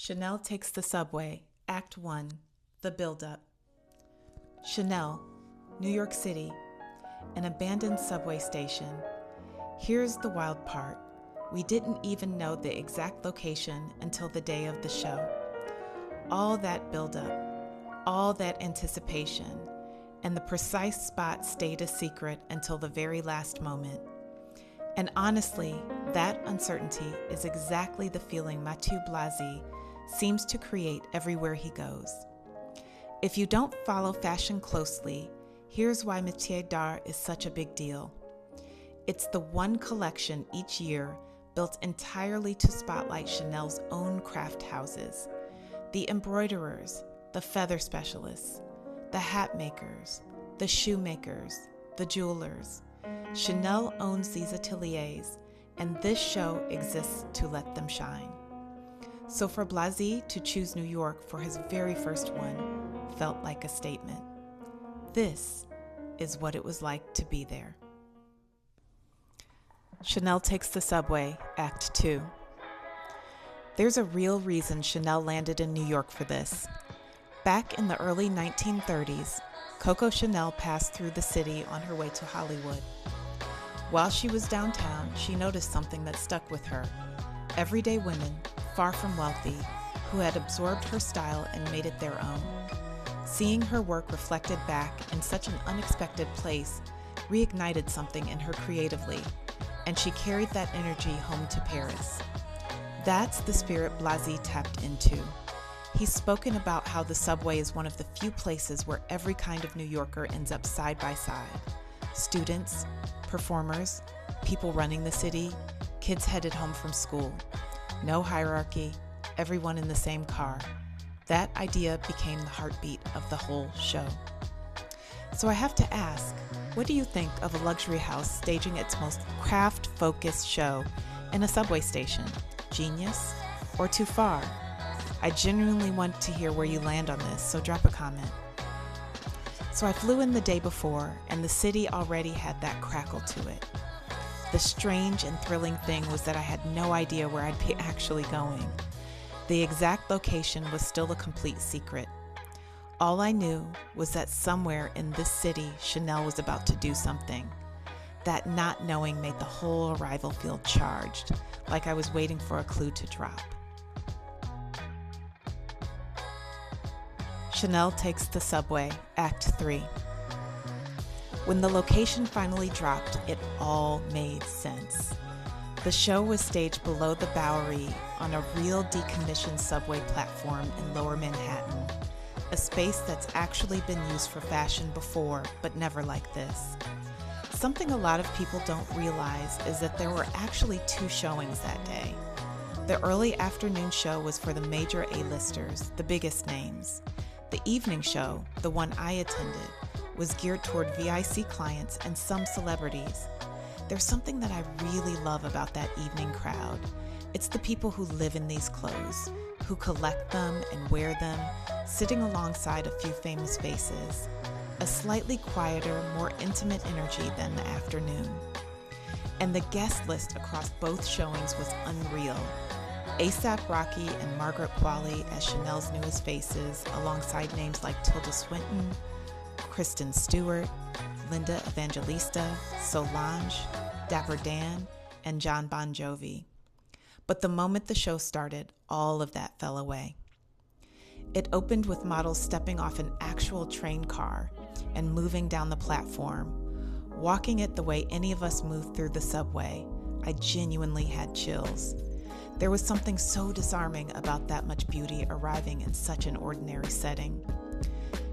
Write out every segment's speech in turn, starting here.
Chanel takes the subway, Act 1, the build-up. Chanel, New York City, an abandoned subway station. Here's the wild part. We didn't even know the exact location until the day of the show. All that build-up, all that anticipation, and the precise spot stayed a secret until the very last moment. And honestly, that uncertainty is exactly the feeling Metier seems to create everywhere he goes. If you don't follow fashion closely, here's why Metier d'Art is such a big deal. It's the one collection each year built entirely to spotlight Chanel's own craft houses. The embroiderers, the feather specialists, the hat makers, the shoemakers, the jewelers. Chanel owns these ateliers, and this show exists to let them shine. So for Blasey to choose New York for his very first one felt like a statement. This is what it was like to be there. Chanel takes the subway, Act 2. There's a real reason Chanel landed in New York for this. Back in the early 1930s, Coco Chanel passed through the city on her way to Hollywood. While she was downtown, she noticed something that stuck with her. Everyday women, far from wealthy, who had absorbed her style and made it their own. Seeing her work reflected back in such an unexpected place reignited something in her creatively, and she carried that energy home to Paris. That's the spirit Blasey tapped into. He's spoken about how the subway is one of the few places where every kind of New Yorker ends up side by side. Students, performers, people running the city, kids headed home from school. No hierarchy, everyone in the same car. That idea became the heartbeat of the whole show. So I have to ask, what do you think of a luxury house staging its most craft-focused show in a subway station? Genius or too far? I genuinely want to hear where you land on this, so drop a comment. So I flew in the day before, and the city already had that crackle to it. The strange and thrilling thing was that I had no idea where I'd be actually going. The exact location was still a complete secret. All I knew was that somewhere in this city, Chanel was about to do something. That not knowing made the whole arrival feel charged, like I was waiting for a clue to drop. Chanel takes the subway, Act 3. When the location finally dropped, it all made sense. The show was staged below the Bowery on a real decommissioned subway platform in Lower Manhattan, a space that's actually been used for fashion before, but never like this. Something a lot of people don't realize is that there were actually 2 showings that day. The early afternoon show was for the major A-listers, the biggest names. The evening show, the one I attended, was geared toward VIC clients and some celebrities. There's something that I really love about that evening crowd. It's the people who live in these clothes, who collect them and wear them, sitting alongside a few famous faces. A slightly quieter, more intimate energy than the afternoon. And the guest list across both showings was unreal. A$AP Rocky and Margaret Qualley as Chanel's newest faces, alongside names like Tilda Swinton, Kristen Stewart, Linda Evangelista, Solange, Dapper Dan, and John Bon Jovi. But the moment the show started, all of that fell away. It opened with models stepping off an actual train car and moving down the platform, walking it the way any of us move through the subway. I genuinely had chills. There was something so disarming about that much beauty arriving in such an ordinary setting.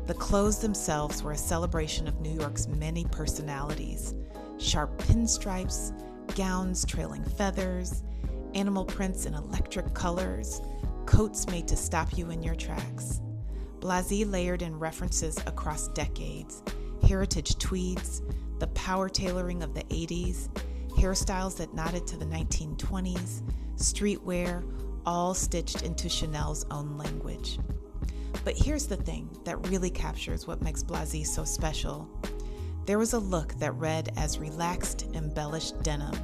The clothes themselves were a celebration of New York's many personalities. Sharp pinstripes, gowns trailing feathers, animal prints in electric colors, coats made to stop you in your tracks. Blasey layered in references across decades, heritage tweeds, the power tailoring of the 80s, hairstyles that nodded to the 1920s, streetwear, all stitched into Chanel's own language. But here's the thing that really captures what makes Blasey so special. There was a look that read as relaxed, embellished denim,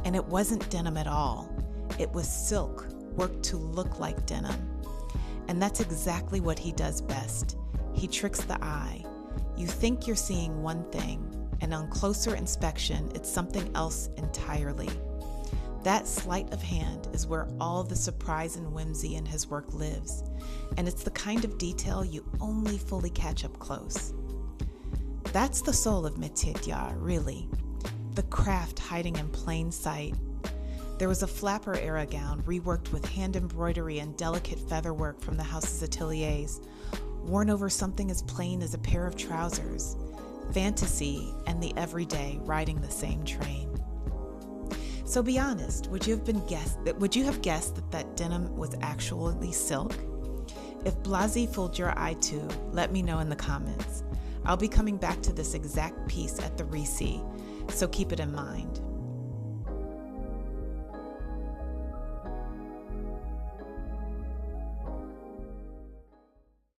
and it wasn't denim at all. It was silk, work to look like denim. And that's exactly what he does best. He tricks the eye. You think you're seeing one thing, and on closer inspection, it's something else entirely. That sleight of hand is where all the surprise and whimsy in his work lives, and it's the kind of detail you only fully catch up close. That's the soul of Metier, really. The craft hiding in plain sight. There was a flapper-era gown reworked with hand embroidery and delicate featherwork from the house's ateliers, worn over something as plain as a pair of trousers. Fantasy and the everyday riding the same train. So be honest, would you have guessed that denim was actually silk? If Blasi fooled your eye too, let me know in the comments. I'll be coming back to this exact piece at the resee, so keep it in mind.